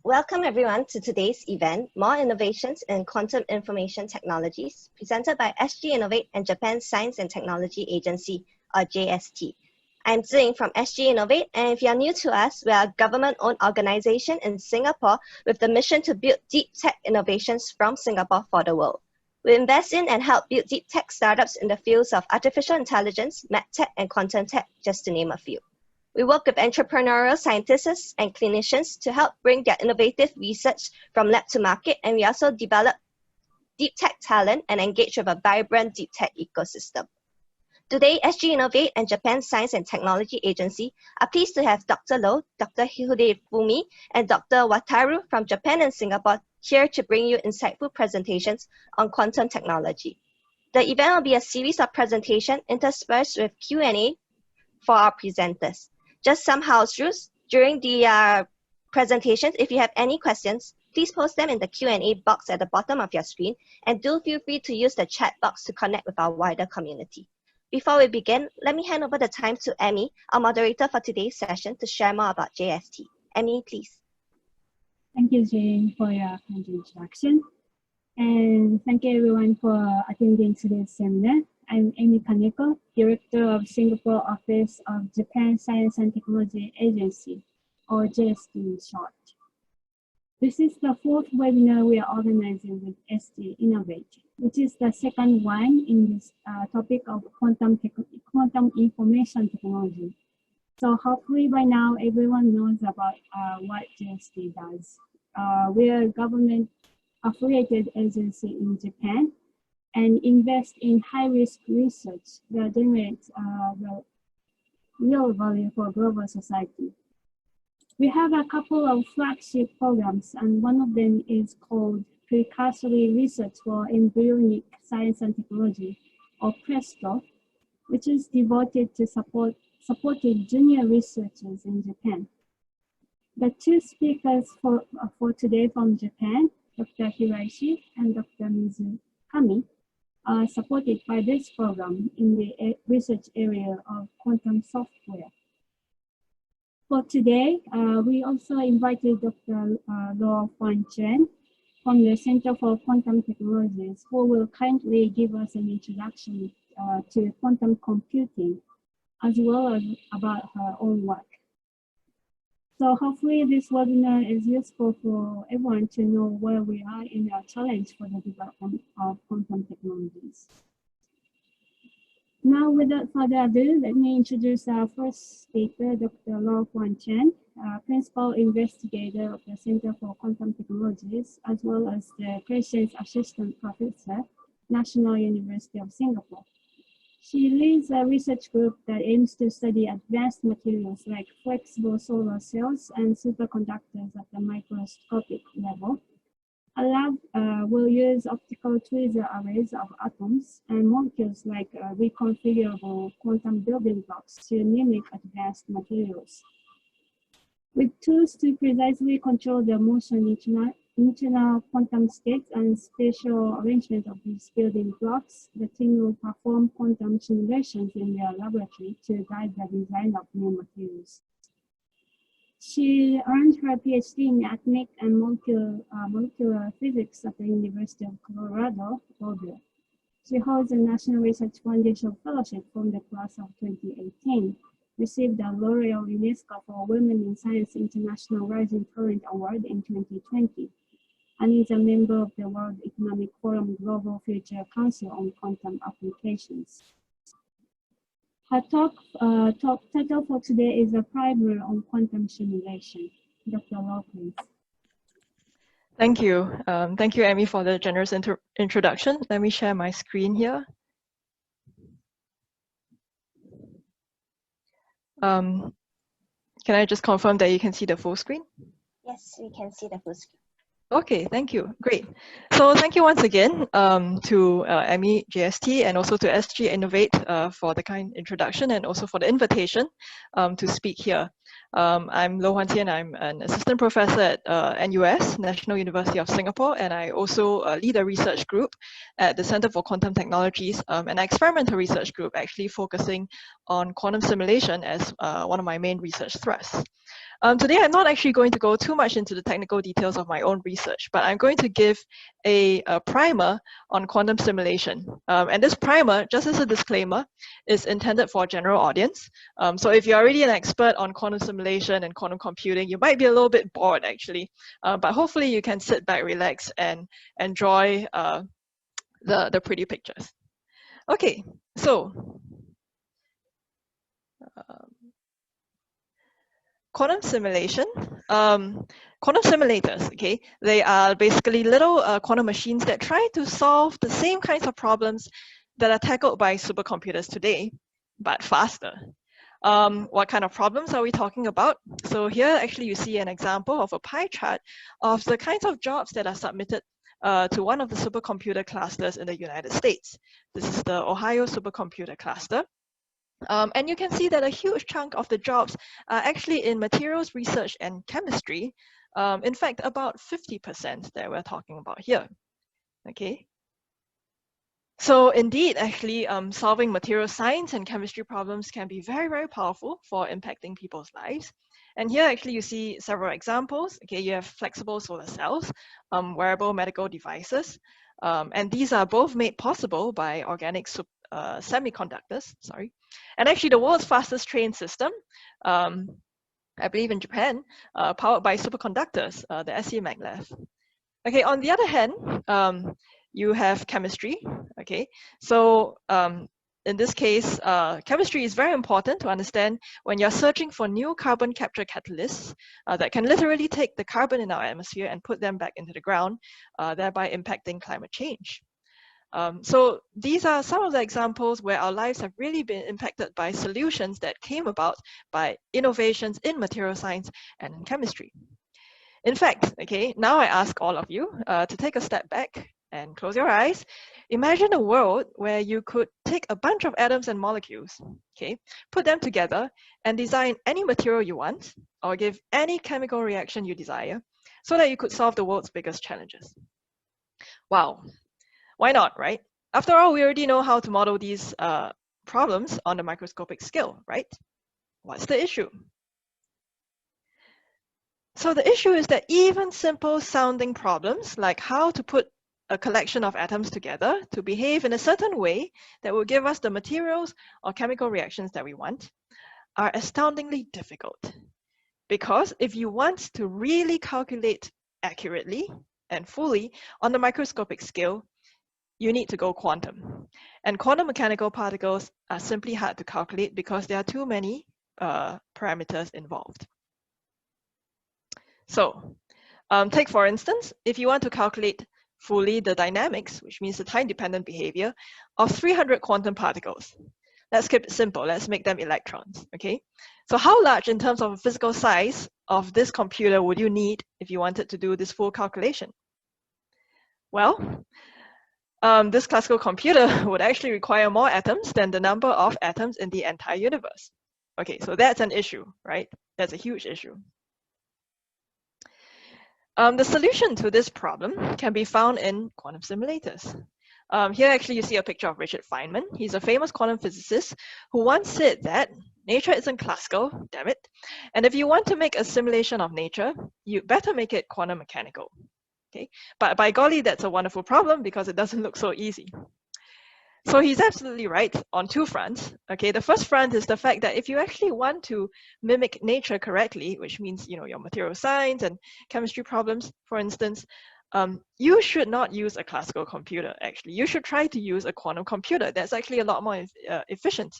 Welcome everyone to today's event, More Innovations in Quantum Information Technologies, presented by SGInnovate and Japan's Science and Technology Agency, or JST. I'm Zing from SGInnovate, and if you're new to us, we are a government-owned organization in Singapore with the mission to build deep tech innovations from Singapore for the world. We invest in and help build deep tech startups in the fields of artificial intelligence, medtech, and quantum tech, just to name a few. We work with entrepreneurial scientists and clinicians to help bring their innovative research from lab to market, and we also develop deep tech talent and engage with a vibrant deep tech ecosystem. Today, SGInnovate and Japan's Science and Technology Agency are pleased to have Dr. Lo, Dr. Hidefumi, and Dr. Wataru from Japan and Singapore here to bring you insightful presentations on quantum technology. The event will be a series of presentations interspersed with Q&A for our presenters. Just some house rules. During the presentations, if you have any questions, please post them in the Q&A box at the bottom of your screen, and do feel free to use the chat box to connect with our wider community. Before we begin, let me hand over the time to Emmy, our moderator for today's session, to share more about JST. Emmy, please. Thank you, Jane, for your kind introduction. And thank you everyone for attending today's seminar. I'm Amy Kaneko, Director of Singapore Office of Japan Science and Technology Agency, or JST in short. This is the fourth webinar we are organizing with SGInnovate, which is the second one in this topic of quantum information technology. So hopefully by now everyone knows about what JST does. We are a government-affiliated agency in Japan and invest in high-risk research that generates the real value for global society. We have a couple of flagship programs, and one of them is called Precursory Research for Embryonic Science and Technology, or PRESTO, which is devoted to supporting junior researchers in Japan. The two speakers for today from Japan, Dr. Hiraishi and Dr. Mizukami, are supported by this program in the research area of quantum software. For today, we also invited Dr. Huanqian from the Center for Quantum Technologies, who will kindly give us an introduction to quantum computing, as well as about her own work. So hopefully this webinar is useful for everyone to know where we are in our challenge for the development of quantum technologies. Now, without further ado, let me introduce our first speaker, Dr. Lo Huanqian, Principal Investigator of the Center for Quantum Technologies, as well as the Patient's Assistant Professor, National University of Singapore. She leads a research group that aims to study advanced materials like flexible solar cells and superconductors at the microscopic level. A lab will use optical tweezer arrays of atoms and molecules like reconfigurable quantum building blocks to mimic advanced materials. With tools to precisely control the motion internal quantum states and spatial arrangement of these building blocks, the team will perform quantum simulations in their laboratory to guide the design of new materials. She earned her PhD in atomic and molecular physics at the University of Colorado, Boulder. She holds a National Research Foundation Fellowship from the class of 2018, received the L'Oreal UNESCO for Women in Science International Rising Talent Award in 2020, and is a member of the World Economic Forum Global Future Council on Quantum Applications. Her talk title for today is a primer on quantum simulation. Dr. Lo, please. Thank you. Thank you, Amy, for the generous introduction. Let me share my screen here. Can I just confirm that you can see the full screen? Yes, we can see the full screen. Okay, thank you. Great. So thank you once again to Emmy, JST, and also to SGInnovate for the kind introduction and also for the invitation to speak here. I'm Huanqian. I'm an assistant professor at NUS, National University of Singapore, and I also lead a research group at the Center for Quantum Technologies, an experimental research group actually focusing on quantum simulation as one of my main research thrusts. Today, I'm not actually going to go too much into the technical details of my own research, but I'm going to give a primer on quantum simulation. And this primer, just as a disclaimer, is intended for a general audience. So if you're already an expert on quantum simulation and quantum computing, you might be a little bit bored actually, but hopefully you can sit back, relax, and enjoy the pretty pictures. Okay, so quantum simulation, quantum simulators, okay, they are basically little quantum machines that try to solve the same kinds of problems that are tackled by supercomputers today, but faster. What kind of problems are we talking about? So here actually you see an example of a pie chart of the kinds of jobs that are submitted to one of the supercomputer clusters in the United States. This is the Ohio supercomputer cluster. And you can see that a huge chunk of the jobs are actually in materials research and chemistry. In fact, about 50% that we're talking about here, okay? So indeed, actually, solving material science and chemistry problems can be very, very powerful for impacting people's lives. And here actually you see several examples. Okay, you have flexible solar cells, wearable medical devices, and these are both made possible by organic semiconductors, sorry. And actually the world's fastest train system, I believe in Japan, powered by superconductors, the SE maglev. Okay, on the other hand, you have chemistry, okay? So in this case, chemistry is very important to understand when you're searching for new carbon capture catalysts that can literally take the carbon in our atmosphere and put them back into the ground, thereby impacting climate change. So these are some of the examples where our lives have really been impacted by solutions that came about by innovations in material science and in chemistry. In fact, okay, now I ask all of you to take a step back and close your eyes. Imagine a world where you could take a bunch of atoms and molecules, okay, put them together and design any material you want or give any chemical reaction you desire so that you could solve the world's biggest challenges. Wow. Why not, right? After all, we already know how to model these problems on the microscopic scale, right? What's the issue? So the issue is that even simple sounding problems, like how to put a collection of atoms together to behave in a certain way that will give us the materials or chemical reactions that we want, are astoundingly difficult. Because if you want to really calculate accurately and fully on the microscopic scale, you need to go quantum. And quantum mechanical particles are simply hard to calculate because there are too many parameters involved. So take for instance, if you want to calculate fully the dynamics, which means the time-dependent behavior of 300 quantum particles. Let's keep it simple, let's make them electrons, okay? So how large in terms of physical size of this computer would you need if you wanted to do this full calculation? Well, this classical computer would actually require more atoms than the number of atoms in the entire universe. Okay, so that's an issue, right? That's a huge issue. The solution to this problem can be found in quantum simulators. Here actually you see a picture of Richard Feynman. He's a famous quantum physicist who once said that nature isn't classical, damn it. And if you want to make a simulation of nature, you better make it quantum mechanical. Okay, but by golly, that's a wonderful problem because it doesn't look so easy. So he's absolutely right on two fronts. Okay, the first front is the fact that if you actually want to mimic nature correctly, which means your material science and chemistry problems, for instance, you should not use a classical computer. Actually, you should try to use a quantum computer. That's actually a lot more efficient.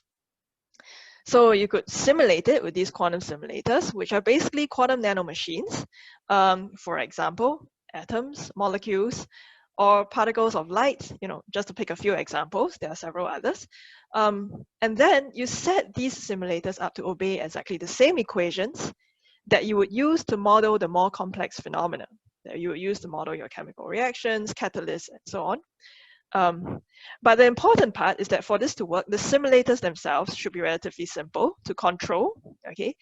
So you could simulate it with these quantum simulators, which are basically quantum nanomachines. For example, atoms, molecules, or particles of light, just to pick a few examples, there are several others. And then you set these simulators up to obey exactly the same equations that you would use to model the more complex phenomena, that you would use to model your chemical reactions, catalysts, and so on. But the important part is that for this to work, the simulators themselves should be relatively simple to control, okay?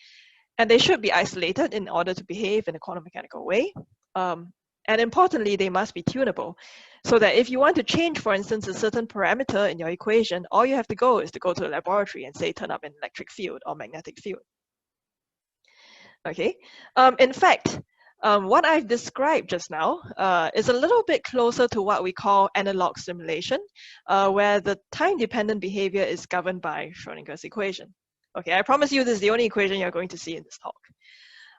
and they should be isolated in order to behave in a quantum mechanical way. And importantly, they must be tunable, so that if you want to change, for instance, a certain parameter in your equation, all you have to go is to go to the laboratory and say, turn up an electric field or magnetic field. Okay. In fact, what I've described just now is a little bit closer to what we call analog simulation, where the time-dependent behavior is governed by Schrodinger's equation. Okay, I promise you this is the only equation you're going to see in this talk.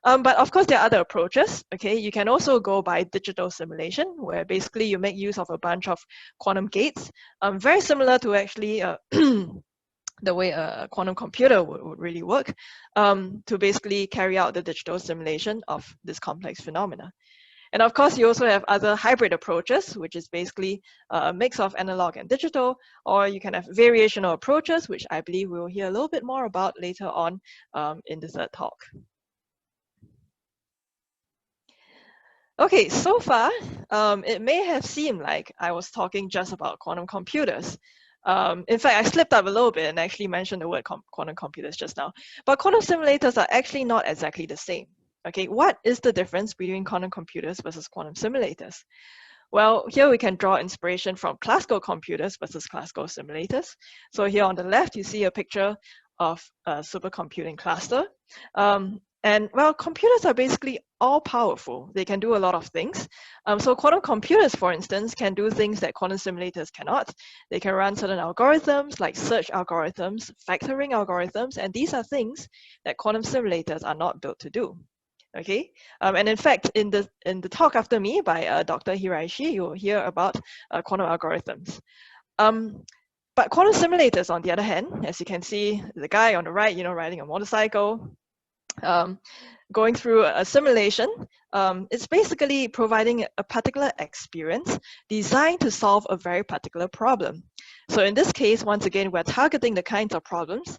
But of course, there are other approaches. Okay, you can also go by digital simulation, where basically you make use of a bunch of quantum gates, very similar to actually the way a quantum computer would really work, to basically carry out the digital simulation of this complex phenomena. And of course, you also have other hybrid approaches, which is basically a mix of analog and digital, or you can have variational approaches, which I believe we'll hear a little bit more about later on in the third talk. Okay, so far, it may have seemed like I was talking just about quantum computers. In fact, I slipped up a little bit and actually mentioned the word quantum computers just now. But quantum simulators are actually not exactly the same. Okay, what is the difference between quantum computers versus quantum simulators? Well, here we can draw inspiration from classical computers versus classical simulators. So here on the left, you see a picture of a supercomputing cluster. And well, computers are basically all powerful. They can do a lot of things. So quantum computers, for instance, can do things that quantum simulators cannot. They can run certain algorithms like search algorithms, factoring algorithms, and these are things that quantum simulators are not built to do. Okay, and in fact, in the talk after me by Dr. Hiraishi, you'll hear about quantum algorithms. But quantum simulators, on the other hand, as you can see, the guy on the right, riding a motorcycle, going through a simulation, it's basically providing a particular experience designed to solve a very particular problem. So in this case, once again, we're targeting the kinds of problems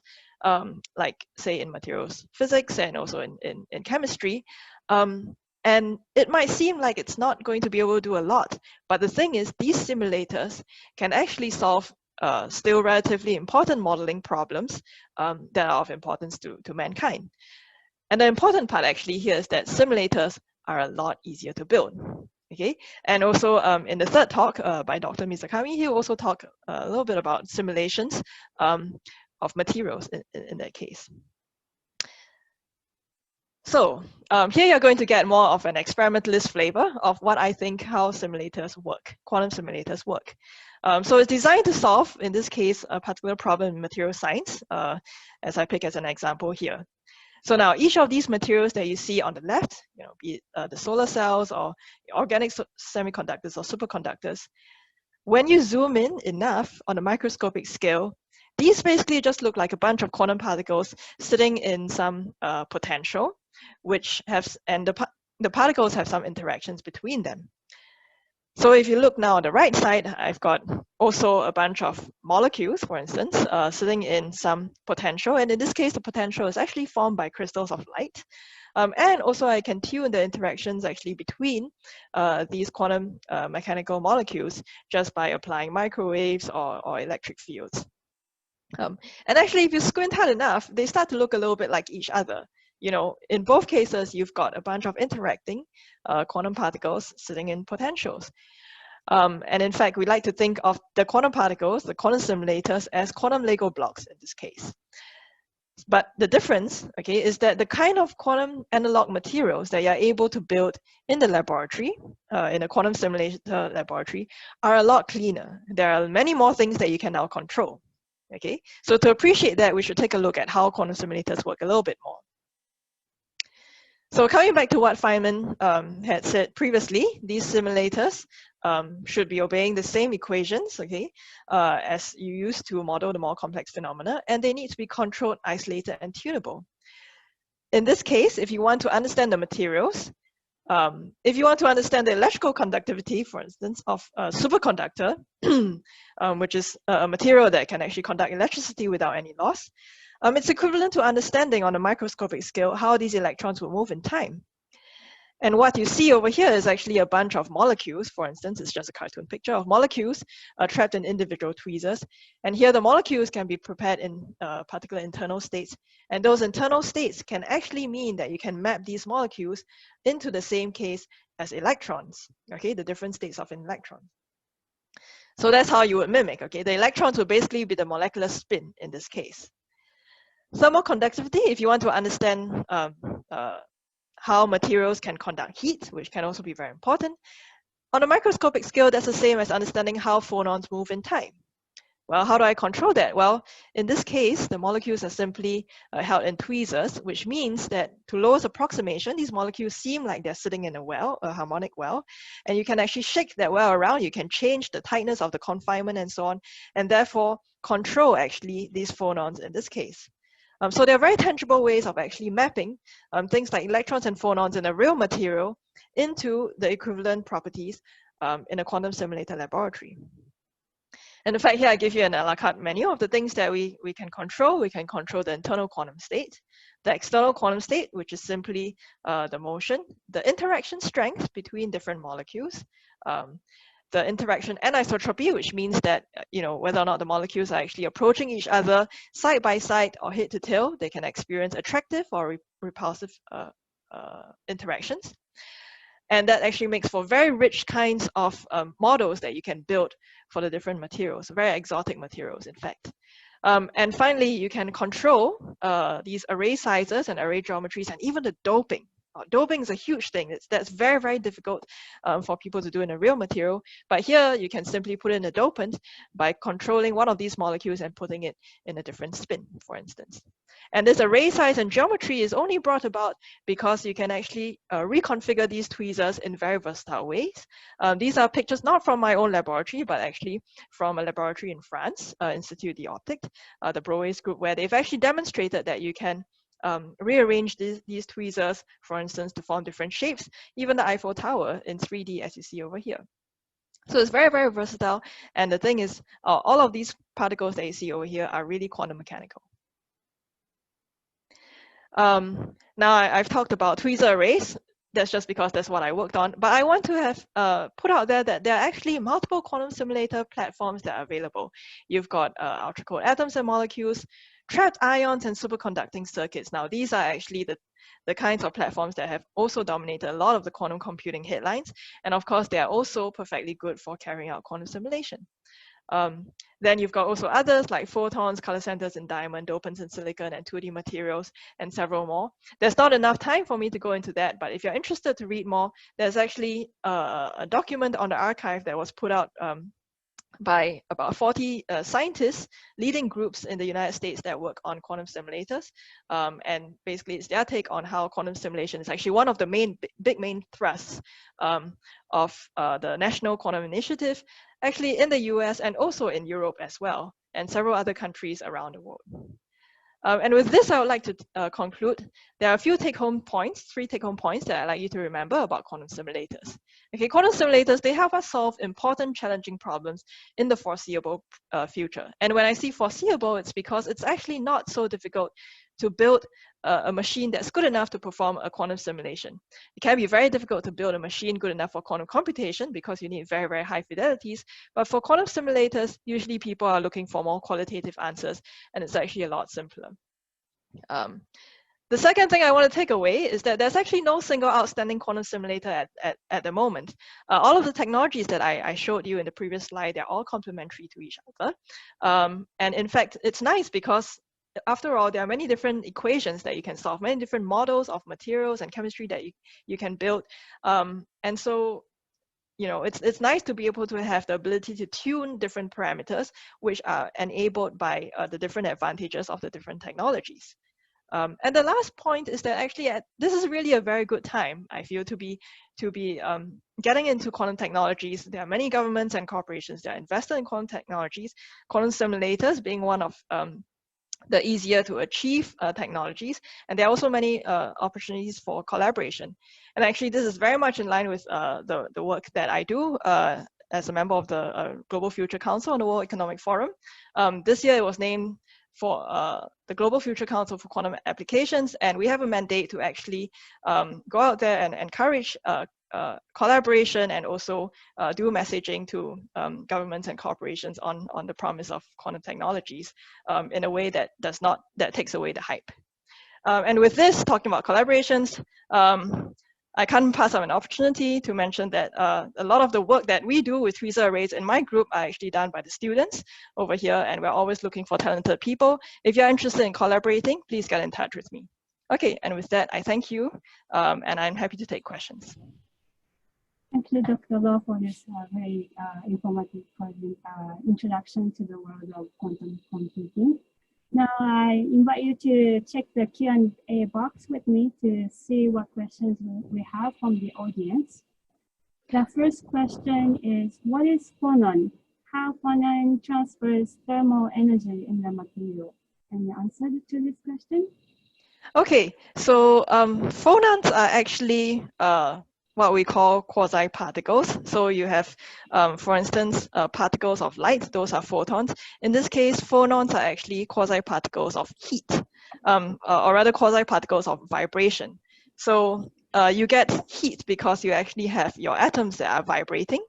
like, say, in materials physics and also in chemistry. And it might seem like it's not going to be able to do a lot, but the thing is, these simulators can actually solve still relatively important modeling problems that are of importance to mankind. And the important part actually here is that simulators are a lot easier to build. Okay, and also in the third talk by Dr. Mizukami, he will also talk a little bit about simulations of materials in that case. So here you're going to get more of an experimentalist flavor of what I think how simulators work, quantum simulators work. So it's designed to solve, in this case, a particular problem in material science, as I pick as an example here. So now each of these materials that you see on the left, be it the solar cells or organic semiconductors or superconductors, when you zoom in enough on a microscopic scale, these basically just look like a bunch of quantum particles sitting in some potential, which have, and the particles have some interactions between them. So if you look now on the right side, I've got also a bunch of molecules, for instance, sitting in some potential. And in this case, the potential is actually formed by crystals of light. And also I can tune the interactions actually between these quantum mechanical molecules just by applying microwaves or electric fields. And actually, if you squint hard enough, they start to look a little bit like each other. In both cases, you've got a bunch of interacting quantum particles sitting in potentials. And in fact, we like to think of the quantum particles, the quantum simulators, as quantum Lego blocks in this case. But the difference, okay, is that the kind of quantum analog materials that you're able to build in the laboratory, in a quantum simulator laboratory, are a lot cleaner. There are many more things that you can now control. Okay, so to appreciate that, we should take a look at how quantum simulators work a little bit more. So coming back to what Feynman had said previously, these simulators should be obeying the same equations, okay, as you use to model the more complex phenomena, and they need to be controlled, isolated, and tunable. In this case, if you want to understand the materials, if you want to understand the electrical conductivity, for instance, of a superconductor, which is a material that can actually conduct electricity without any loss, it's equivalent to understanding on a microscopic scale how these electrons will move in time. And what you see over here is actually a bunch of molecules. For instance, it's just a cartoon picture of molecules trapped in individual tweezers. And here the molecules can be prepared in particular internal states. And those internal states can actually mean that you can map these molecules into the same case as electrons, okay, the different states of an electron. So that's how you would mimic, okay? The electrons will basically be the molecular spin in this case. Thermal conductivity, if you want to understand how materials can conduct heat, which can also be very important. On a microscopic scale, that's the same as understanding how phonons move in time. Well, how do I control that? Well, in this case, the molecules are simply held in tweezers, which means that to lowest approximation, these molecules seem like they're sitting in a well, a harmonic well, and you can actually shake that well around. You can change the tightness of the confinement and so on, and therefore control actually these phonons in this case. So there are very tangible ways of actually mapping things like electrons and phonons in a real material into the equivalent properties in a quantum simulator laboratory. And in fact, here I give you an a la carte menu of the things that we can control. We can control the internal quantum state, the external quantum state, which is simply the motion, the interaction strength between different molecules, the interaction anisotropy, which means that whether or not the molecules are actually approaching each other side by side or head to tail, they can experience attractive or repulsive interactions. And that actually makes for very rich kinds of models that you can build for the different materials, very exotic materials, in fact. And finally, you can control these array sizes and array geometries and even the doping. Doping is a huge thing. That's very, very difficult for people to do in a real material. But here you can simply put in a dopant by controlling one of these molecules and putting it in a different spin, for instance. And this array size and geometry is only brought about because you can actually reconfigure these tweezers in very versatile ways. These are pictures not from my own laboratory, but actually from a laboratory in France, Institut d'Optique, the Broes group, where they've actually demonstrated that you can rearrange these tweezers, for instance, to form different shapes, even the Eiffel Tower in 3D, as you see over here. So it's very, very versatile. And the thing is, all of these particles that you see over here are really quantum mechanical. Now I've talked about tweezer arrays. That's just because that's what I worked on. But I want to have put out there that there are actually multiple quantum simulator platforms that are available. You've got ultra-cold atoms and molecules, trapped ions, and superconducting circuits. Now, these are actually the kinds of platforms that have also dominated a lot of the quantum computing headlines. And of course, they are also perfectly good for carrying out quantum simulation. Then you've got also others like photons, color centers in diamond, dopants in silicon, and 2D materials, and several more. There's not enough time for me to go into that, but if you're interested to read more, there's actually a document on the archive that was put out by about 40 scientists, leading groups in the United States that work on quantum simulators. And basically it's their take on how quantum simulation is actually one of the main thrusts of the National Quantum Initiative, actually in the US and also in Europe as well, and several other countries around the world. And with this, I would like to conclude. There are a few take-home points, 3 take-home points that I'd like you to remember about quantum simulators. Okay, quantum simulators, they help us solve important, challenging problems in the foreseeable future. And when I say foreseeable, it's because it's actually not so difficult to build a machine that's good enough to perform a quantum simulation. It can be very difficult to build a machine good enough for quantum computation because you need very, very high fidelities. But for quantum simulators, usually people are looking for more qualitative answers, and it's actually a lot simpler. The second thing I want to take away is that there's actually no single outstanding quantum simulator at the moment. All of the technologies that I showed you in the previous slide, they're all complementary to each other. And in fact, it's nice because after all, there are many different equations that you can solve, many different models of materials and chemistry that you can build. And so, it's nice to be able to have the ability to tune different parameters, which are enabled by the different advantages of the different technologies. And the last point is that actually this is really a very good time, I feel, to be getting into quantum technologies. There are many governments and corporations that are invested in quantum technologies, quantum simulators being one of the easier to achieve technologies. And there are also many opportunities for collaboration. And actually, this is very much in line with the work that I do as a member of the Global Future Council on the World Economic Forum. This year, it was named for the Global Future Council for Quantum Applications, and we have a mandate to actually go out there and encourage collaboration and also do messaging to governments and corporations on the promise of quantum technologies in a way that takes away the hype. And with this, talking about collaborations, I can't pass up an opportunity to mention that a lot of the work that we do with tweezer arrays in my group are actually done by the students over here, and we're always looking for talented people. If you're interested in collaborating, please get in touch with me. Okay, and with that, I thank you, and I'm happy to take questions. Thank you, Dr. Law, for this very informative introduction to the world of quantum computing. Now I invite you to check the Q&A box with me to see what questions we have from the audience. The first question is, what is phonon? How phonon transfers thermal energy in the material? Any answer to this question? Okay, so phonons are actually what we call quasi-particles. So you have, for instance, particles of light, those are photons. In this case, phonons are actually quasi-particles of heat, or rather quasi-particles of vibration. So you get heat because you actually have your atoms that are vibrating.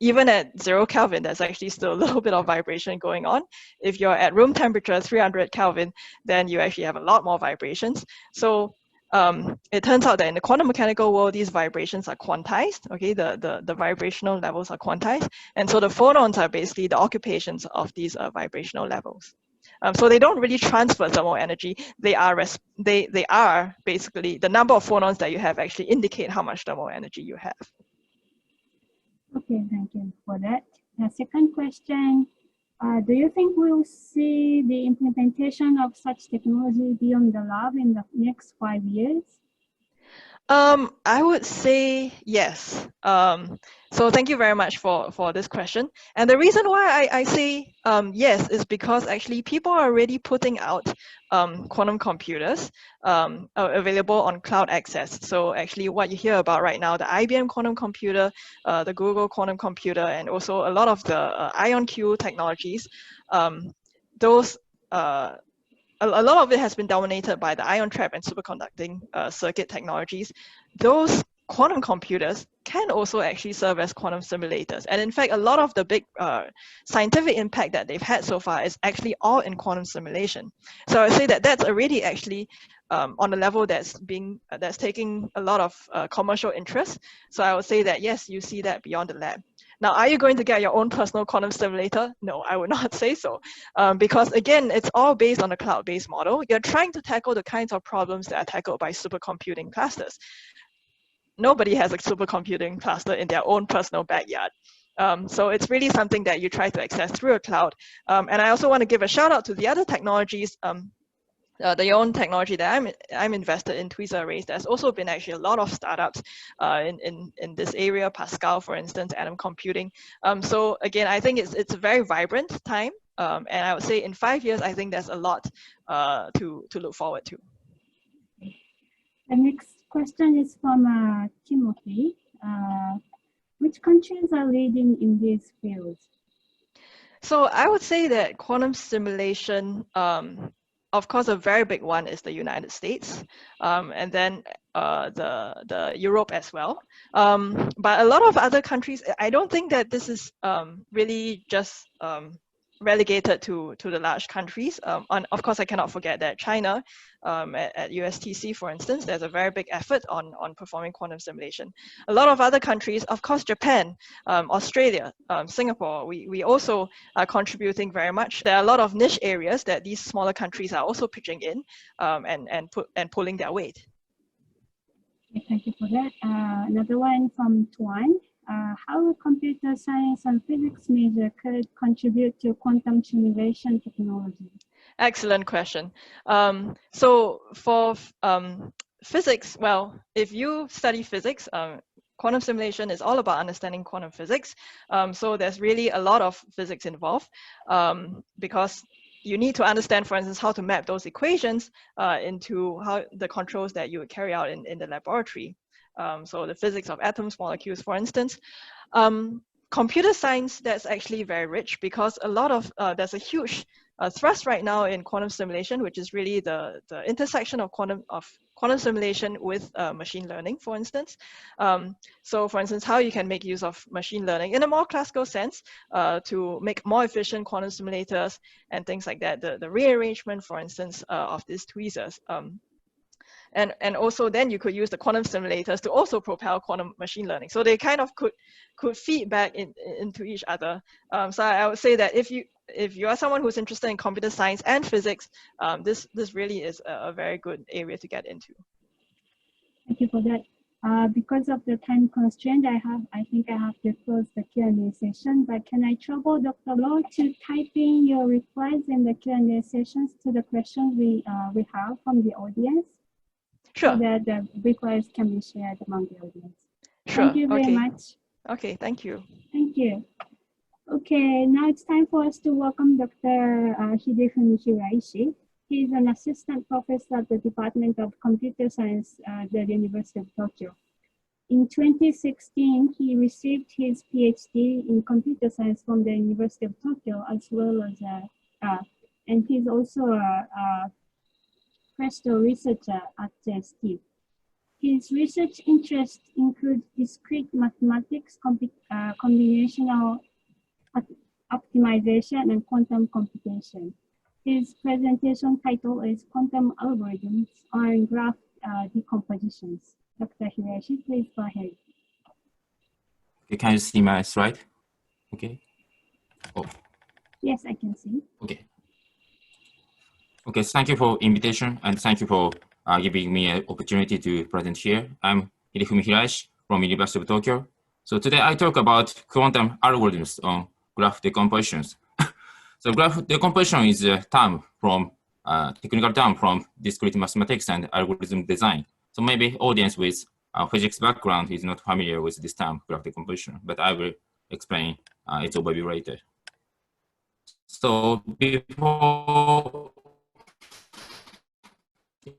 Even at 0 Kelvin, there's actually still a little bit of vibration going on. If you're at room temperature, 300 Kelvin, then you actually have a lot more vibrations. So it turns out that in the quantum mechanical world, these vibrations are quantized. Okay, the vibrational levels are quantized, and so the phonons are basically the occupations of these vibrational levels. So they don't really transfer thermal energy. They are basically the number of phonons that you have actually indicate how much thermal energy you have. Okay, thank you for that. The second question. Do you think we'll see the implementation of such technology beyond the lab in the next 5 years? I would say yes. So thank you very much for this question. And the reason why I say yes is because actually people are already putting out quantum computers available on cloud access. So actually what you hear about right now, the IBM quantum computer, the Google quantum computer, and also a lot of the IonQ technologies, those a lot of it has been dominated by the ion trap and superconducting circuit technologies. Those quantum computers can also actually serve as quantum simulators. And in fact, a lot of the big scientific impact that they've had so far is actually all in quantum simulation. So I would say that that's already actually on a level that's taking a lot of commercial interest. So I would say that yes, you see that beyond the lab. Now, are you going to get your own personal quantum simulator? No, I would not say so. Because again, it's all based on a cloud-based model. You're trying to tackle the kinds of problems that are tackled by supercomputing clusters. Nobody has a supercomputing cluster in their own personal backyard. So it's really something that you try to access through a cloud. And I also want to give a shout out to the other technologies, the own technology that I'm invested in, tweezer arrays. There's also been actually a lot of startups in this area, Pascal, for instance, atom computing. So again, I think it's a very vibrant time. And I would say in 5 years, I think there's a lot to look forward to. The next question is from Timothy. Which countries are leading in these fields? So I would say that quantum simulation, of course, a very big one is the United States, and then the Europe as well. But a lot of other countries, I don't think that this is really just relegated to the large countries. And of course, I cannot forget that China, at USTC, for instance, there's a very big effort on performing quantum simulation. A lot of other countries, of course, Japan, Australia, Singapore, we also are contributing very much. There are a lot of niche areas that these smaller countries are also pitching in and pulling their weight. Okay, thank you for that. Another one from Tuan. How a computer science and physics major could contribute to quantum simulation technology? Excellent question. So for physics, well, if you study physics, quantum simulation is all about understanding quantum physics. So there's really a lot of physics involved because you need to understand, for instance, how to map those equations into how the controls that you would carry out in the laboratory. So the physics of atoms, molecules, for instance. Computer science, that's actually very rich because a lot of, there's a huge thrust right now in quantum simulation, which is really the intersection of quantum simulation with machine learning, for instance. So for instance, how you can make use of machine learning in a more classical sense to make more efficient quantum simulators and things like that, the rearrangement, for instance, of these tweezers. And also then you could use the quantum simulators to also propel quantum machine learning. So they kind of could feed back into each other. So I would say that if you are someone who's interested in computer science and physics, this really is a very good area to get into. Thank you for that. Because of the time constraint, I think I have to close the Q&A session, but can I trouble Dr. Loh to type in your replies in the Q&A sessions to the questions we have from the audience? Sure. So that the replies can be shared among the audience. Sure. Thank you very much. Okay, thank you. Thank you. Okay, now it's time for us to welcome Dr. Hidefumi Hiraishi. He is an assistant professor at the Department of Computer Science at the University of Tokyo. In 2016, he received his PhD in computer science from the University of Tokyo, as well as, and he's also a postdoc researcher at JST. His research interests include discrete mathematics, combinational optimization, and quantum computation. His presentation title is Quantum Algorithms on Graph Decompositions. Dr. Hiraishi, please go ahead. Okay, can you see my slide? Okay. Oh. Yes, I can see. Okay. Okay, thank you for invitation and thank you for giving me an opportunity to present here. I'm Hidefumi Hiraishi from University of Tokyo. So today I talk about quantum algorithms on graph decompositions. So graph decomposition is a term from technical term from discrete mathematics and algorithm design. So maybe audience with physics background is not familiar with this term, graph decomposition, but I will explain its overview later. So before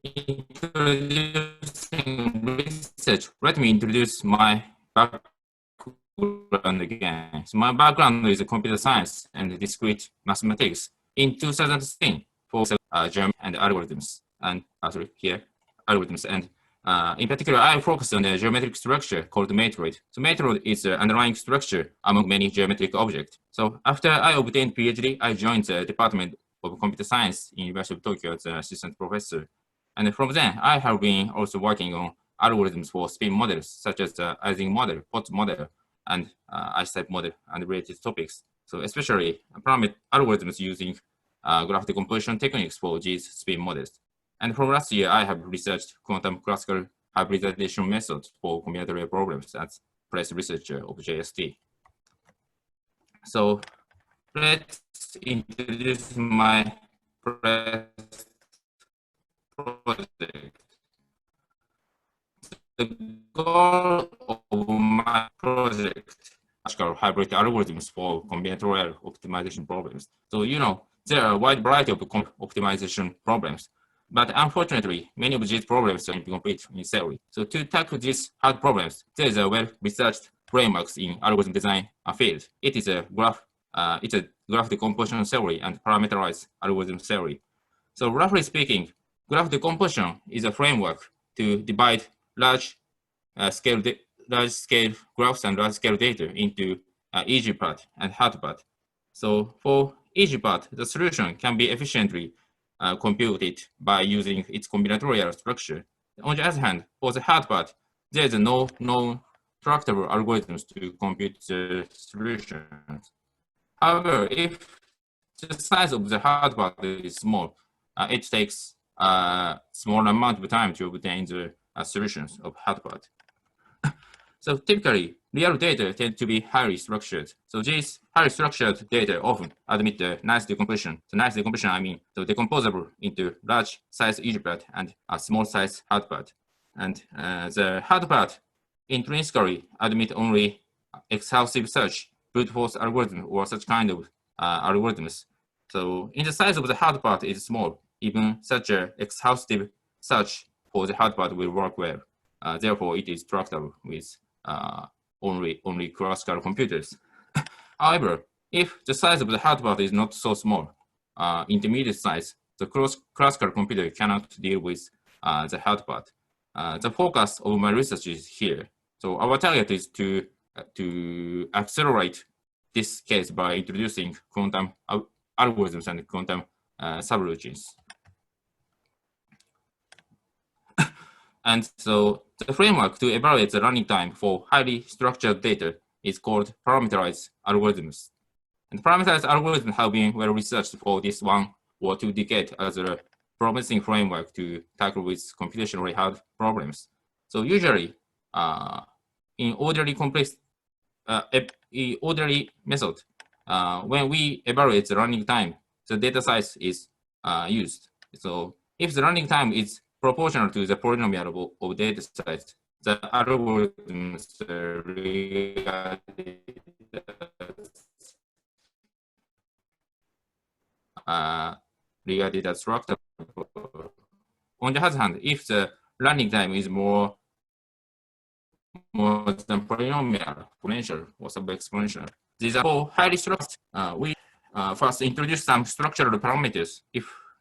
introducing research, let me introduce my background again. So my background is computer science and discrete mathematics. In 2016, for German and algorithms, and algorithms, and in particular, I focused on a geometric structure called matroid. So matroid is the underlying structure among many geometric objects. So after I obtained PhD, I joined the Department of Computer Science in University of Tokyo as an assistant professor. And from then, I have been also working on algorithms for spin models, such as the Ising model, Potts model, and ice-type model, and related topics. So especially parameter algorithms using graph decomposition techniques for these spin models. And from last year, I have researched quantum classical hybridization methods for combinatorial problems as place researcher of JST. So let's introduce my project. The goal of my project is hybrid algorithms for combinatorial optimization problems. So, you know, there are a wide variety of optimization problems, but unfortunately, many of these problems are incomplete in theory. So to tackle these hard problems, there is a well-researched frameworks in algorithm design field. It is a graph decomposition theory and parameterized algorithm theory. So roughly speaking, graph decomposition is a framework to divide large scale graphs and large scale data into easy part and hard part. So for easy part, the solution can be efficiently computed by using its combinatorial structure. On the other hand, for the hard part, there is no known tractable algorithms to compute the solutions. However, if the size of the hard part is small, it takes a small amount of time to obtain the solutions of hard part. So typically, real data tend to be highly structured. So these highly structured data often admit the nice decomposition. So nice decomposition, I mean, so decomposable into large size easy part and a small size hard part. And the hard part intrinsically admit only exhaustive search, brute force algorithm, or such kind of algorithms. So in the size of the hard part is small, even such a exhaustive search for the hard part will work well. Therefore, it is tractable with only classical computers. However, if the size of the hard part is not so small, intermediate size, the classical computer cannot deal with the hard part. The focus of my research is here. So our target is to accelerate this case by introducing quantum algorithms and quantum subroutines. And so the framework to evaluate the running time for highly structured data is called parameterized algorithms. And parameterized algorithms have been well researched for this 1 or 2 decades as a promising framework to tackle with computationally hard problems. So usually, in orderly method, when we evaluate the running time, the data size is used. So if the running time is proportional to the polynomial of data size, the algorithms regarded as structural. On the other hand, if the running time is more than polynomial, exponential, or sub-exponential, these are all highly structured. We first introduce some structural parameters.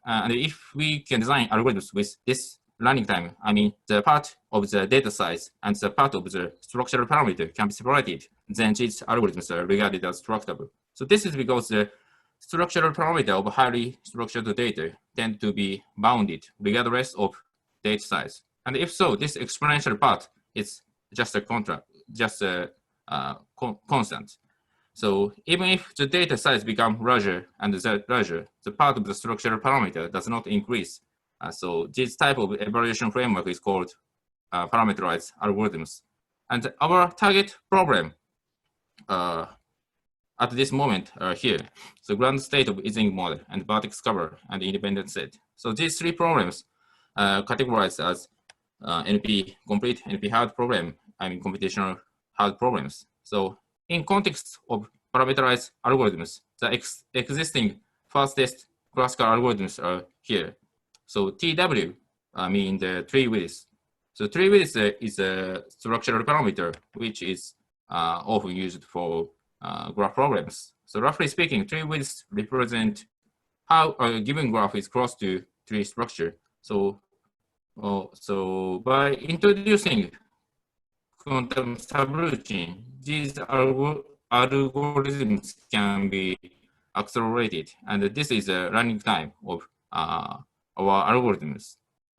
And if we can design algorithms with this running time, I mean the part of the data size and the part of the structural parameter can be separated, then these algorithms are regarded as structurable. So this is because the structural parameter of highly structured data tend to be bounded regardless of data size. And if so, this exponential part is just a constant. So even if the data size becomes larger and larger, the part of the structural parameter does not increase. So this type of evaluation framework is called parameterized algorithms. And our target problem at this moment here, so ground state of Ising model and vertex cover and independent set. So these 3 problems categorized as NP complete, NP hard problem, I mean computational hard problems. So in context of parameterized algorithms, the existing fastest classical algorithms are here. So TW, I mean the tree width. So tree width is a structural parameter which is often used for graph problems. So roughly speaking, tree widths represent how a given graph is close to tree structure. So by introducing quantum subroutine, these algorithms can be accelerated, and this is a running time of our algorithms.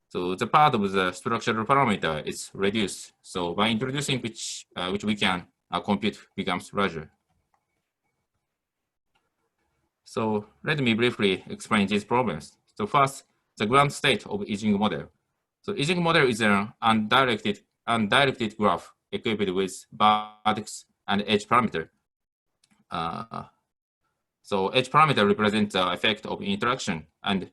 So the part of the structural parameter is reduced. So by introducing which we can compute becomes larger. So let me briefly explain these problems. So first, the ground state of Ising model. So Ising model is an undirected graph equipped with vertex and edge parameter. So edge parameter represents the effect of interaction, and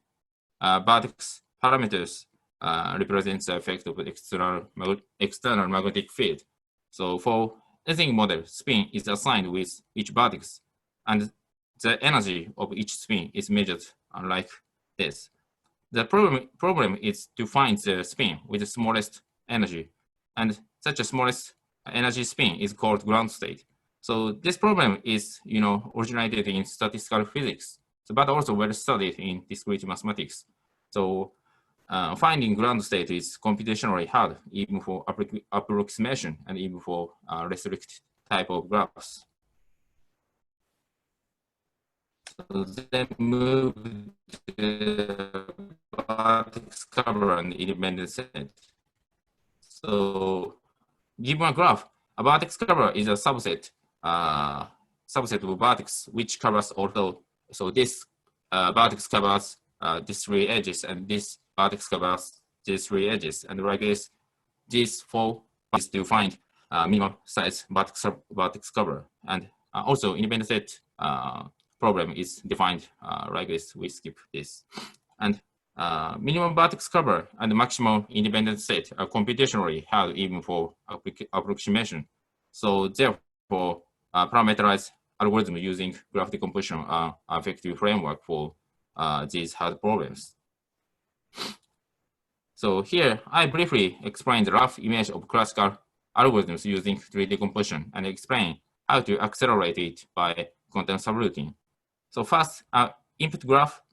vertex parameters represents the effect of external magnetic field. So for Ising model, spin is assigned with each vertex, and the energy of each spin is measured like this. The problem is to find the spin with the smallest energy, and such a smallest energy spin is called ground state. So this problem is, originated in statistical physics, but also well studied in discrete mathematics. So finding ground state is computationally hard, even for approximation and even for restricted type of graphs. So then move to vertex cover and independent set. So given a graph, a vertex cover is a subset of vertex which covers also. So this vertex covers these 3 edges, and this vertex covers these 3 edges, and like this, these 4 is to find minimum size vertex cover, and also independent set problem is defined like this. We skip this, and minimum vertex cover and maximum independent set are computationally hard even for approximation. So therefore, parameterized algorithm using graph decomposition are effective framework for these hard problems. So here, I briefly explain the rough image of classical algorithms using tree decomposition and explain how to accelerate it by quantum subroutine. So first, input graph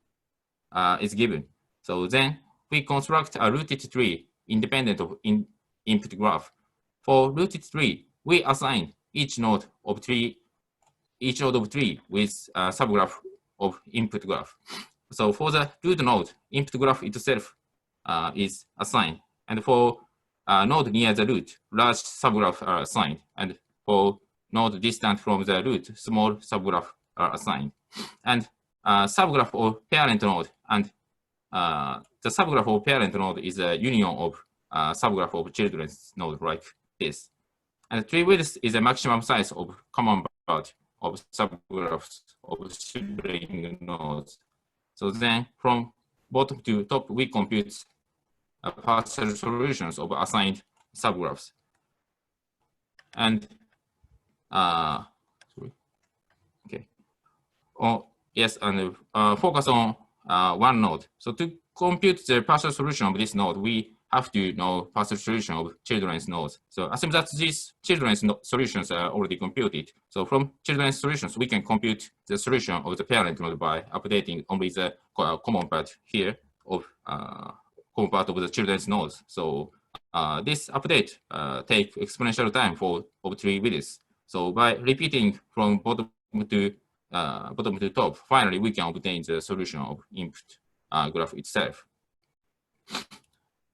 is given. So then we construct a rooted tree independent of input graph. For rooted tree, we assign each node of tree with a subgraph of input graph. So for the root node, input graph itself is assigned, and for node near the root, large subgraph are assigned, and for node distant from the root, small subgraph are assigned. And subgraph of parent node, and the subgraph of parent node is a union of subgraph of children's node like this. And tree width is a maximum size of common part of subgraphs of sibling nodes. So then from bottom to top, we compute partial solutions of assigned subgraphs. And yes, and focus on one node. So to compute the partial solution of this node, we have to know partial solution of children's nodes. So assume that these children's solutions are already computed. So from children's solutions, we can compute the solution of the parent node by updating only the common part here of common part of the children's nodes. So this update takes exponential time of tree widths. So by repeating from bottom to top, finally we can obtain the solution of input graph itself.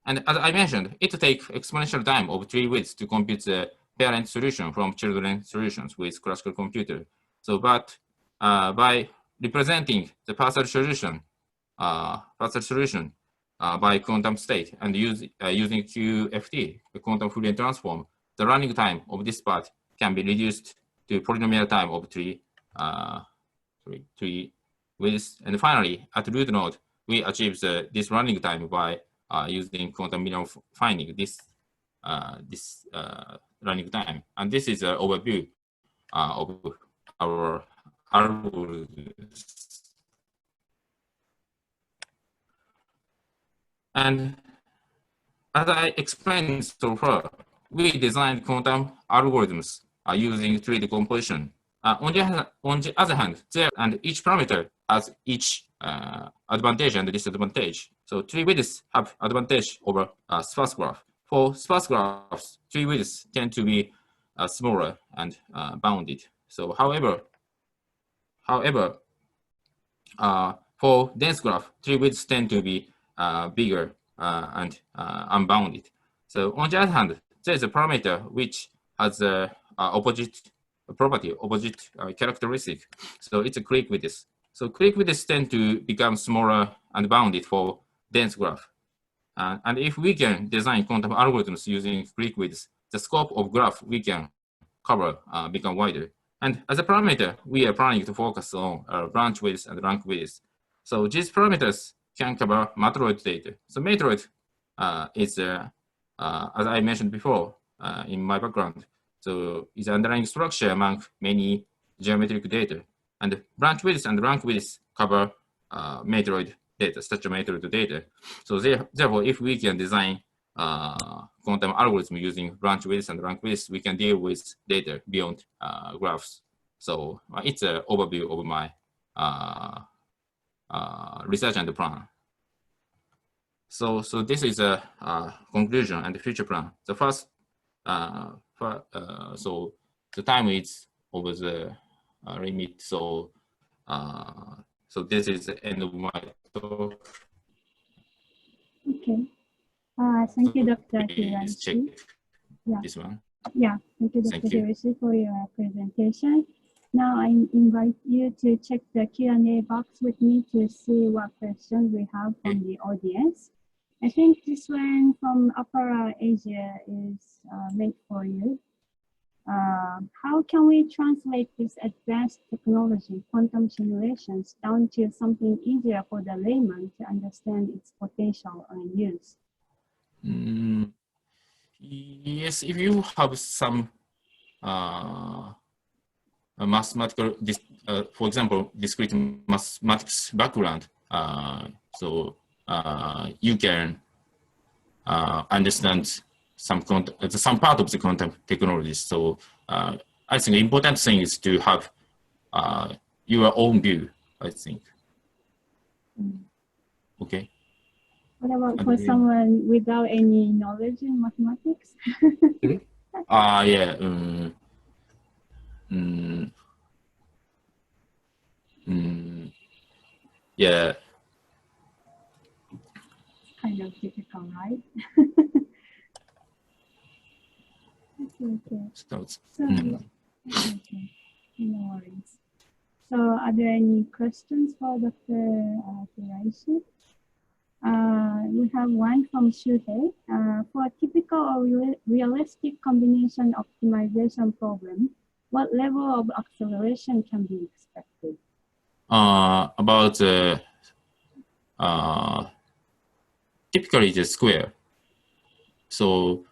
And as I mentioned, it takes exponential time of tree widths to compute the parent solution from children solutions with classical computer. So, but by representing the partial solution by quantum state and using QFT, the quantum Fourier transform, the running time of this part can be reduced to polynomial time of tree widths. And finally, at root node, we achieve this running time by using quantum minimum finding this running time. And this is an overview of our algorithms. And as I explained so far, we designed quantum algorithms using tree decomposition. On the other hand, each parameter has each advantage and disadvantage. So tree widths have advantage over sparse graph. For sparse graphs, tree widths tend to be smaller and bounded. So however, for dense graph, tree widths tend to be bigger and unbounded. So on the other hand, there is a parameter which has a opposite property, opposite characteristic. So it's a click widths. So click widths tend to become smaller and bounded for dense graph. And if we can design quantum algorithms using click widths, the scope of graph we can cover become wider. And as a parameter, we are planning to focus on branch widths and rank widths. So these parameters can cover matroid data. So matroid is, as I mentioned before in my background, so is underlying structure among many geometric data. And branch widths and rank widths cover matroid data, structure matroid data. So therefore, if we can design quantum algorithm using branch widths and rank widths, we can deal with data beyond graphs. So it's an overview of my research and plan. So this is a conclusion and the future plan. The first, so the time is over the limit. So this is the end of my talk. Okay. Thank you, Dr. Hiraishi. Yeah. This one. Yeah, thank you, Dr. Hiraishi, for your presentation. Now I invite you to check the Q&A box with me to see what questions we have from the audience. I think this one from Upper Asia is meant for you. How can we translate this advanced technology, quantum simulations, down to something easier for the layman to understand its potential and use? Yes, if you have some mathematical, for example, discrete mathematics background, so you can understand some part of the quantum technologies. So I think the important thing is to have your own view, I think. Okay. What about And for then- someone without any knowledge in mathematics? Yeah. Yeah. Kind of difficult, right? Okay. So, okay. No worries. So, are there any questions for Dr. Hiraishi? We have one from Shuhei. For a typical or realistic combination optimization problem, what level of acceleration can be expected? About typically the square. So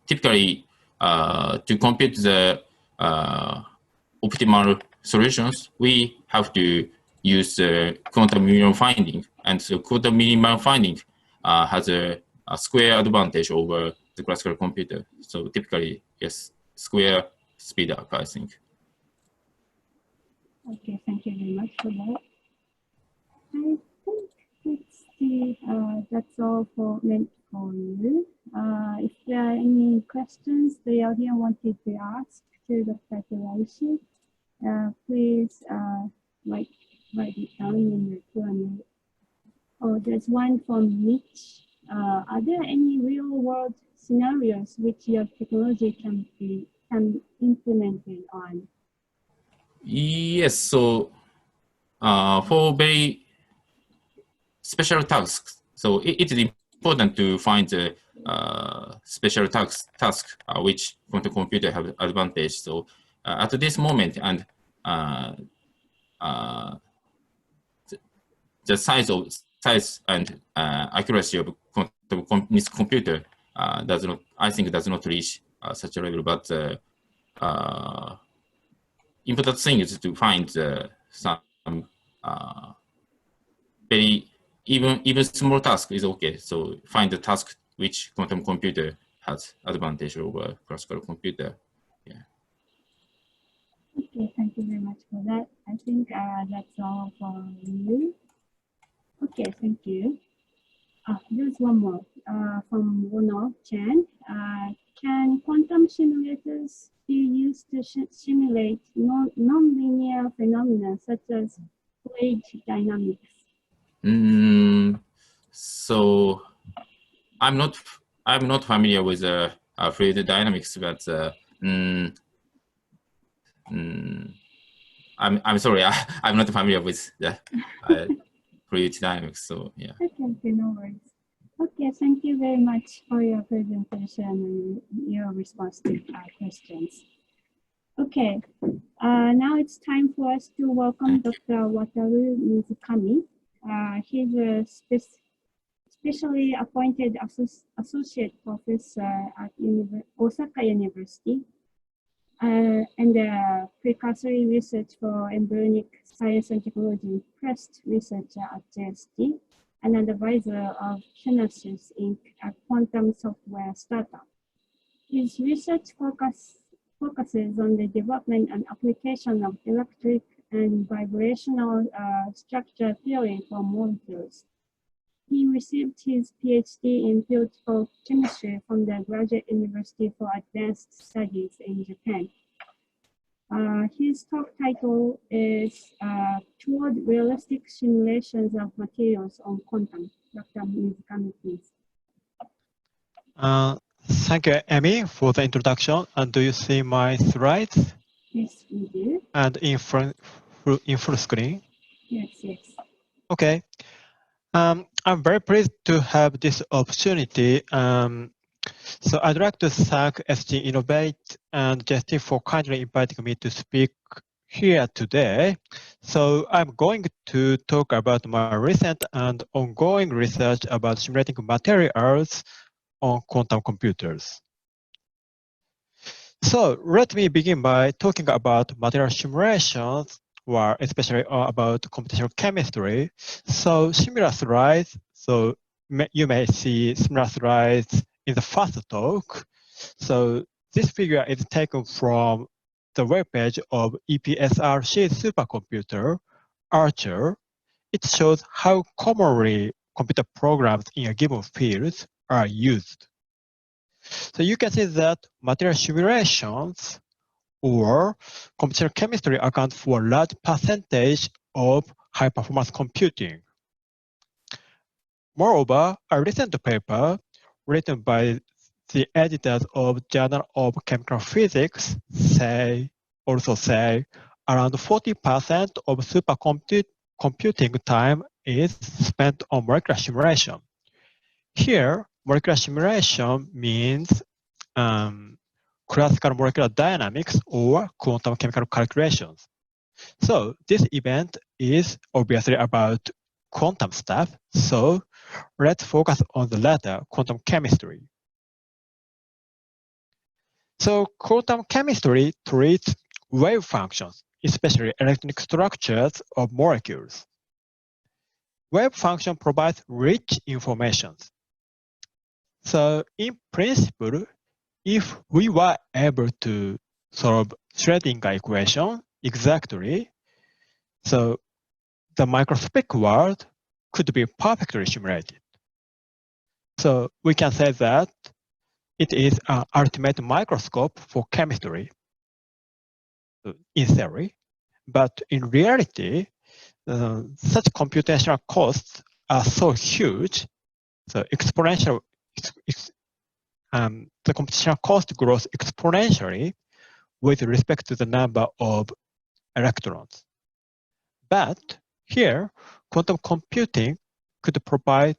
typically to compute the optimal solutions, we have to use the quantum minimum finding, and so quantum minimum finding has a square advantage over the classical computer. So typically, yes, square speed up, I think. Okay, thank you very much for that. I think that's all meant for you. If there are any questions the audience wanted to ask to Dr. Hiraishi, please write it down in the Q&A. Oh, there's one from Mitch. Are there any real-world scenarios which your technology can implemented on? Yes, so for very special tasks, so it is important to find the special task which quantum computer have advantage. So at this moment, and the size and accuracy of this computer does not reach such a level. But important thing is to find some very even small task is okay. So find the task which quantum computer has advantage over classical computer. Yeah. Okay, thank you very much for that. I think that's all for you. Okay, thank you. There's one more from Wono Chen. Can quantum simulators be used to simulate non-linear phenomena such as fluid dynamics? So I'm not familiar with fluid dynamics, but I'm sorry, I'm not familiar with the fluid dynamics. So yeah. Okay, no worries. Okay, thank you very much for your presentation and your response to questions. Okay, now it's time for us to welcome Dr. Wataru Mizukami. He's a specially appointed associate professor at Osaka University and precursory research for embryonic science and technology PREST researcher at JST, and an advisor of Genesis Inc., a quantum software startup. His research focuses on the development and application of electric and vibrational structure theory for molecules. He received his PhD in theoretical chemistry from the Graduate University for Advanced Studies in Japan. His talk title is Toward Realistic Simulations of Materials on Quantum. Dr. Mizukami, please. Thank you, Amy, for the introduction. And do you see my slides? Yes, we do. And in full screen? Yes, yes. Okay. I'm very pleased to have this opportunity. So I'd like to thank SGInnovate and JST for kindly inviting me to speak here today. So I'm going to talk about my recent and ongoing research about simulating materials on quantum computers. So let me begin by talking about material simulations, or especially about computational chemistry. So similar slides, so you may see similar slides in the first talk. So this figure is taken from the webpage of EPSRC's supercomputer, Archer. It shows how commonly computer programs in a given field are used. So you can see that material simulations or computational chemistry account for a large percentage of high-performance computing. Moreover, a recent paper written by the editors of Journal of Chemical Physics also say around 40% of supercomputing time is spent on molecular simulation. Here, molecular simulation means classical molecular dynamics or quantum chemical calculations. So this event is obviously about quantum stuff. So let's focus on the latter, quantum chemistry. So quantum chemistry treats wave functions, especially electronic structures of molecules. Wave function provides rich information. So in principle, if we were able to solve Schrödinger equation exactly, so the microscopic world could be perfectly simulated. So we can say that it is an ultimate microscope for chemistry in theory, but in reality, such computational costs are so huge, so exponential. The computational cost grows exponentially with respect to the number of electrons. But here, quantum computing could provide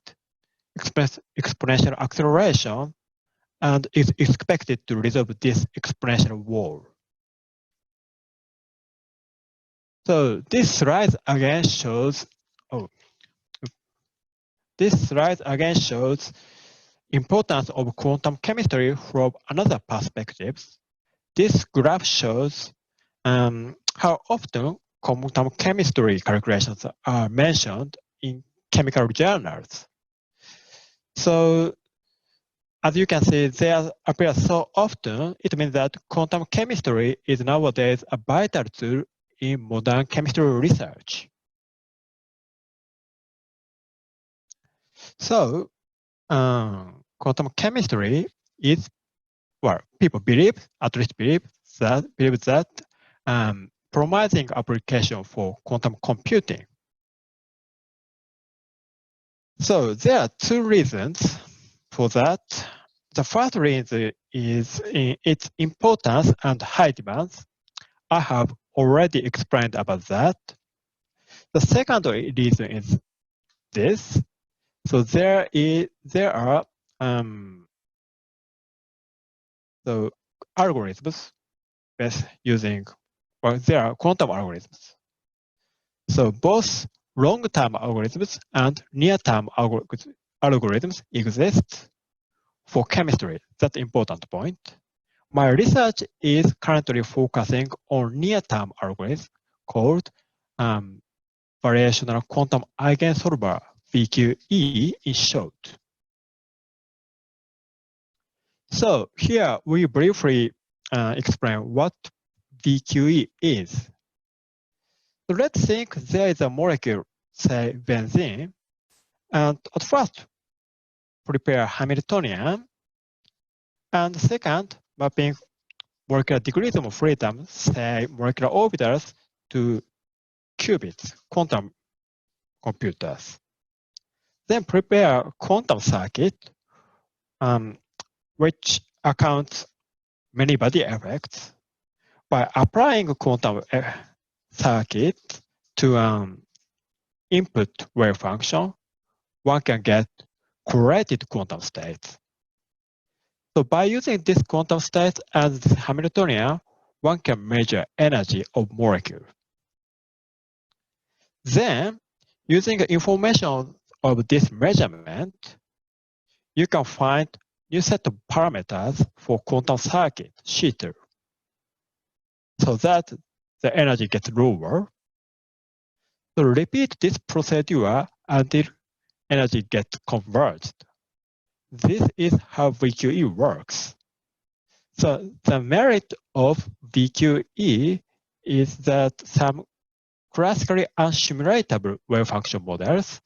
exponential acceleration and is expected to resolve this exponential wall. So this slide again shows, importance of quantum chemistry from another perspective. This graph shows how often quantum chemistry calculations are mentioned in chemical journals. So as you can see, they appear so often, it means that quantum chemistry is nowadays a vital tool in modern chemistry research. So quantum chemistry is, well, people believe, at least believe that promising application for quantum computing. So there are two reasons for that. The first reason is in its importance and high demands. I have already explained about that. The second reason is this. So there are algorithms based using, well, there are quantum algorithms. So both long-term algorithms and near-term algorithms exist for chemistry. That's an important point. My research is currently focusing on near-term algorithms called variational quantum eigensolver, VQE in short. So here we briefly explain what VQE is. So let's think there is a molecule, say benzene, and at first prepare Hamiltonian, and second mapping molecular degrees of freedom, say molecular orbitals, to qubits, quantum computers. Then prepare quantum circuit, which accounts many body effects. By applying quantum circuit to input wave function, one can get correlated quantum states. So by using this quantum state as Hamiltonian, one can measure energy of molecule. Then, using the information of this measurement, you can find new set of parameters for quantum circuit, shitter, so that the energy gets lower. So repeat this procedure until energy gets converged. This is how VQE works. So the merit of VQE is that some classically unsimulatable wave function models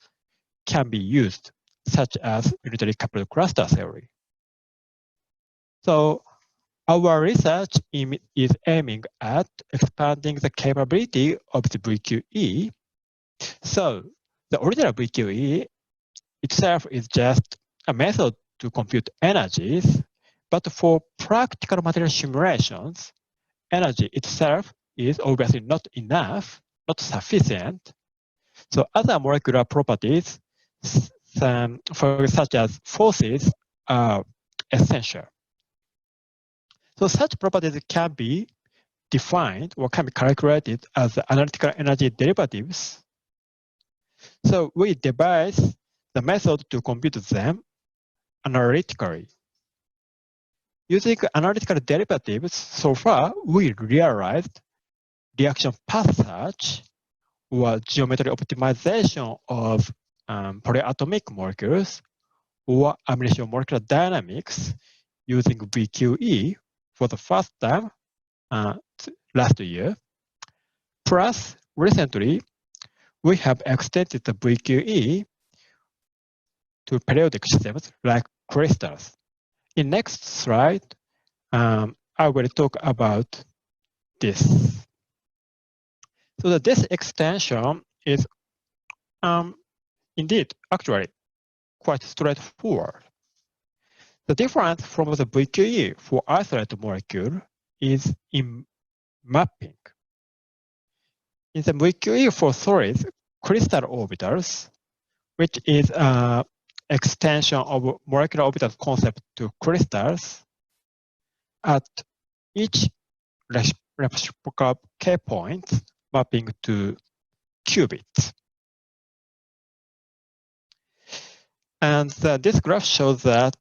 can be used, such as unitary coupled cluster theory. So our research is aiming at expanding the capability of the VQE. So the original VQE itself is just a method to compute energies, but for practical material simulations, energy itself is obviously not enough, not sufficient. So other molecular properties, such as forces, are essential. So such properties can be defined or can be calculated as analytical energy derivatives. So we devise the method to compute them analytically. Using analytical derivatives, so far we realized reaction path search or geometry optimization of polyatomic molecules or ammunition molecular dynamics using VQE for the first time last year. Plus, recently, we have extended the VQE to periodic systems like crystals. In next slide, I will talk about this. So this extension is indeed actually quite straightforward. The difference from the VQE for isolated molecule is in mapping. In the VQE for solids, crystal orbitals, which is an extension of molecular orbital concept to crystals, at each reciprocal K point mapping to qubits. And this graph shows that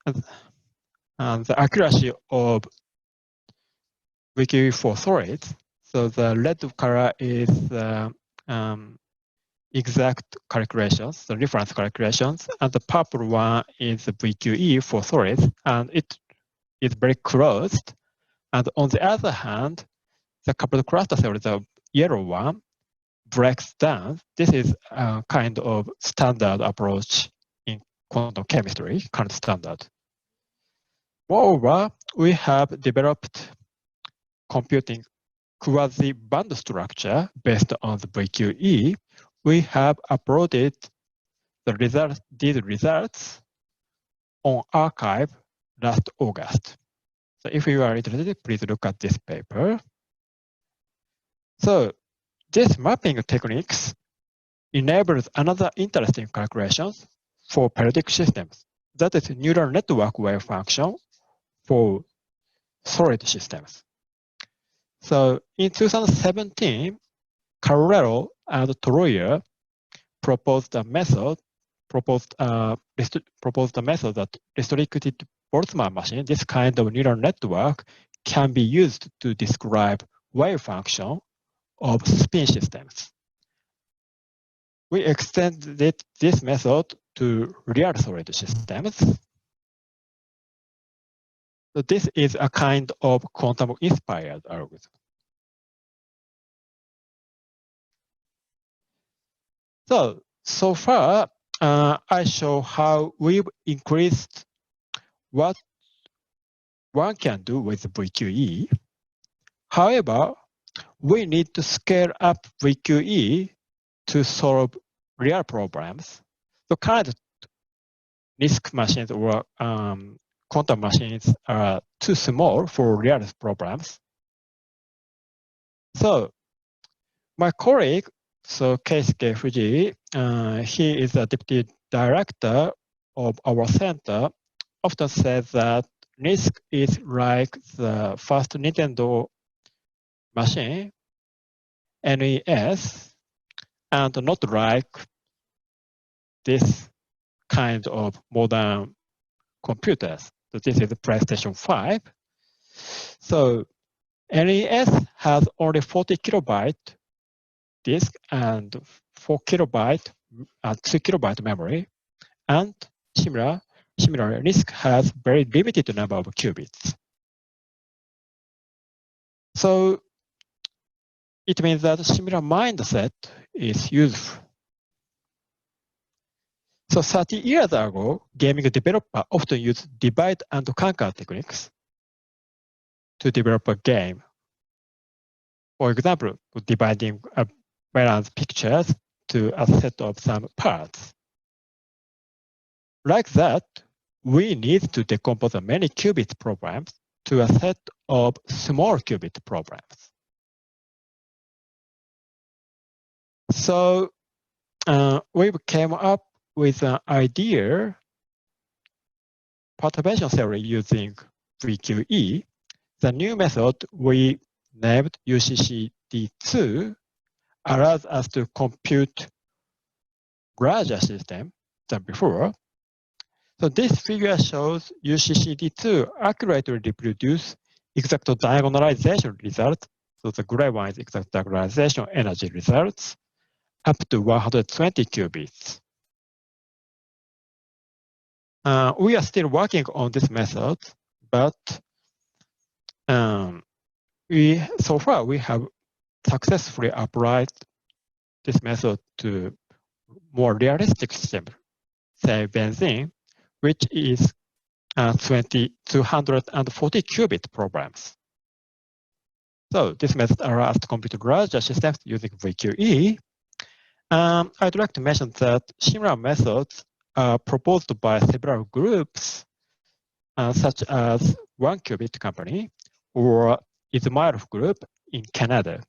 the accuracy of VQE for solids. So the red color is exact calculations, the reference calculations, and the purple one is the VQE for solids, and it is very close. And on the other hand, the coupled cluster theory, the yellow one, breaks down. This is a kind of standard approach in quantum chemistry, current standard. Moreover, we have developed computing quasi-band structure based on the VQE. We have uploaded these results on arXiv last August. So if you are interested, please look at this paper. So this mapping techniques enables another interesting calculations for periodic systems. That is neural network wave function for solid systems. So in 2017, Carrero and Troyer proposed a method that restricted Boltzmann machine, this kind of neural network, can be used to describe wave function of spin systems. We extended this method to real solid systems. So this is a kind of quantum-inspired algorithm. So far, I show how we've increased what one can do with VQE. However, we need to scale up VQE to solve real problems. The current RISC machines or quantum machines are too small for real problems. So my colleague, Keisuke Fuji, he is the deputy director of our center, often says that RISC is like the first Nintendo machine, NES, and not like this kind of modern computers. So this is the PlayStation 5. So NES has only 40 kilobyte disk and 4 kilobyte and 2 kilobyte memory, and similarly, RISC has very limited number of qubits. So it means that similar mindset is useful. So 30 years ago, gaming developers often used divide and conquer techniques to develop a game. For example, dividing a balanced pictures to a set of some parts. Like that, we need to decompose many qubit programs to a set of small qubit programs. So we came up with an idea, perturbation theory using VQE. The new method we named UCCD2 allows us to compute larger system than before. So this figure shows UCCD2 accurately reproduce exact diagonalization results. So the gray one is exact diagonalization energy results up to 120 qubits. We are still working on this method, but so far we have successfully applied this method to more realistic system, say benzene, which is 240 qubit programs. So this method allows us to compute larger systems using VQE. I'd like to mention that similar methods are proposed by several groups, such as One Qubit Company or Ismailov Group in Canada.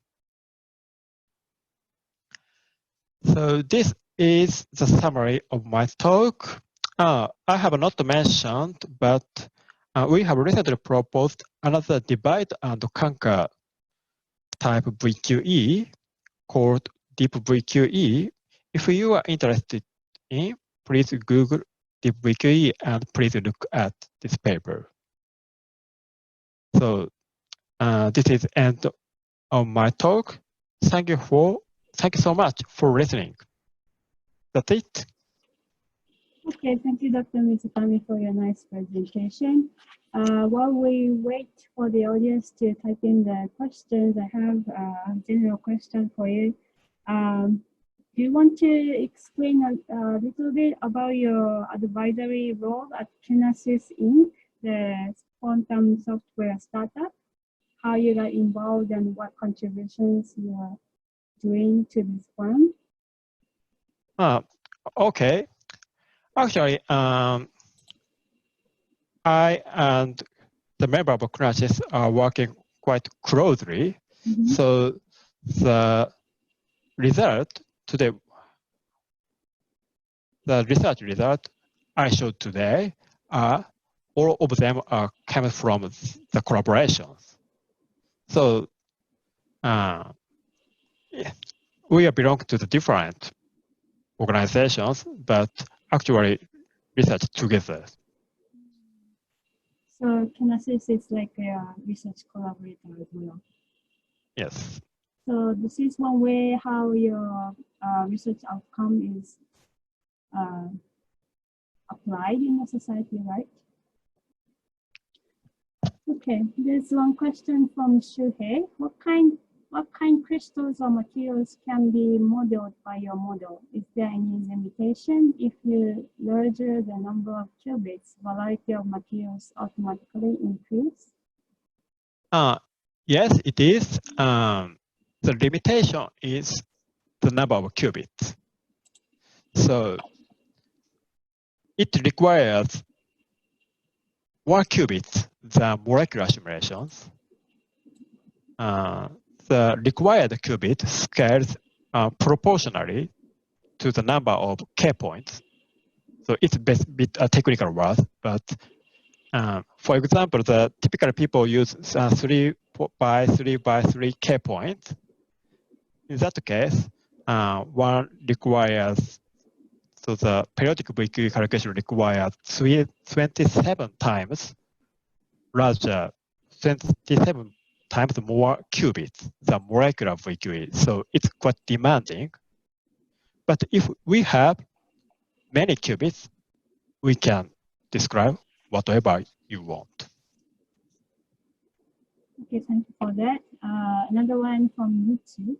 So this is the summary of my talk. I have not mentioned, but we have recently proposed another divide and conquer type VQE called Deep VQE. If you are interested in, please Google Deep VQE and please look at this paper. So this is the end of my talk. Thank you so much for listening. That's it. Okay, thank you, Dr. Mizukami, for your nice presentation. While we wait for the audience to type in the questions, I have a general question for you. Do you want to explain a little bit about your advisory role at Kinesis Inc., the quantum software startup, how you got involved and what contributions you are doing to this firm? Okay. Actually, I and the member of Kinesis are working quite closely. Mm-hmm. So the result today, the research result I showed today, all of them are coming from the collaborations. So we belong to the different organizations, but actually research together. So Kinesis is like a research collaborator as well. Yes. So this is one way how your research outcome is applied in the society, right? Okay, there's one question from Shuhei. What kind crystals or materials can be modeled by your model? Is there any limitation? If you larger the number of qubits, variety of materials automatically increase? Yes, it is. The limitation is the number of qubits. So it requires 1 qubit than molecular simulations. The required qubit scales proportionally to the number of K points. So it's a bit a technical word, but for example, the typical people use 3 by 3 by 3 K points. In that case, one requires, so the periodic VQE calculation requires 27 times larger, 27 times more qubits than molecular VQE. So it's quite demanding. But if we have many qubits, we can describe whatever you want. Okay, thank you for that. Another one from Mitsu.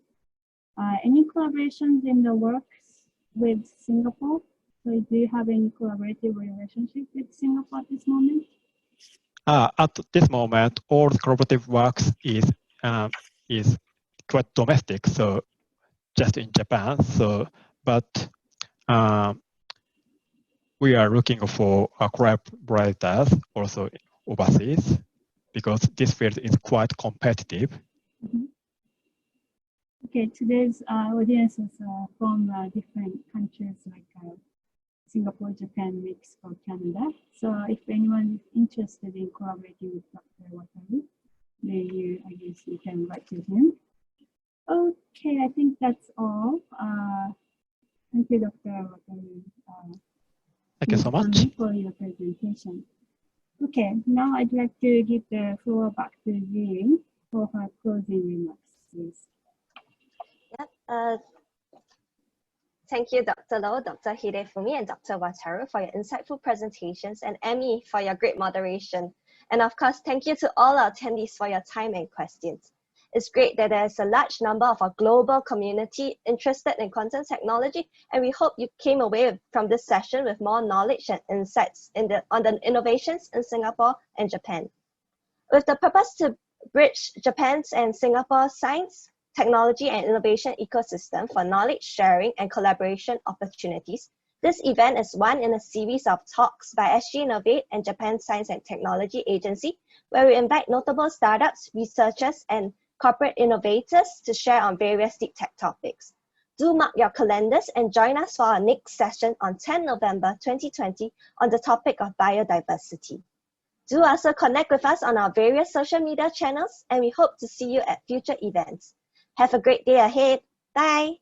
Any collaborations in the works with Singapore? So do you have any collaborative relationship with Singapore at this moment? At this moment, all the collaborative works is quite domestic, so just in Japan. So, but we are looking for collaborators also overseas because this field is quite competitive. Mm-hmm. Okay, today's audience is from different countries like Singapore, Japan, Mexico, Canada. So if anyone is interested in collaborating with Dr. Wataru, then I guess you can write to him. Okay, I think that's all. Thank you, Dr. Wataru. Thank you so much. For your presentation. Okay, now I'd like to give the floor back to Jean for her closing remarks, please. Yep. Thank you, Dr. Low, Dr. Hidefumi, and Dr. Wataru for your insightful presentations, and Emmy for your great moderation. And of course, thank you to all our attendees for your time and questions. It's great that there's a large number of our global community interested in quantum technology, and we hope you came away from this session with more knowledge and insights on the innovations in Singapore and Japan. With the purpose to bridge Japan's and Singapore's science, technology and innovation ecosystem for knowledge sharing and collaboration opportunities, this event is one in a series of talks by SGInnovate and Japan Science and Technology Agency, where we invite notable startups, researchers, and corporate innovators to share on various deep tech topics. Do mark your calendars and join us for our next session on 10 November 2020 on the topic of biodiversity. Do also connect with us on our various social media channels, and we hope to see you at future events. Have a great day ahead. Bye.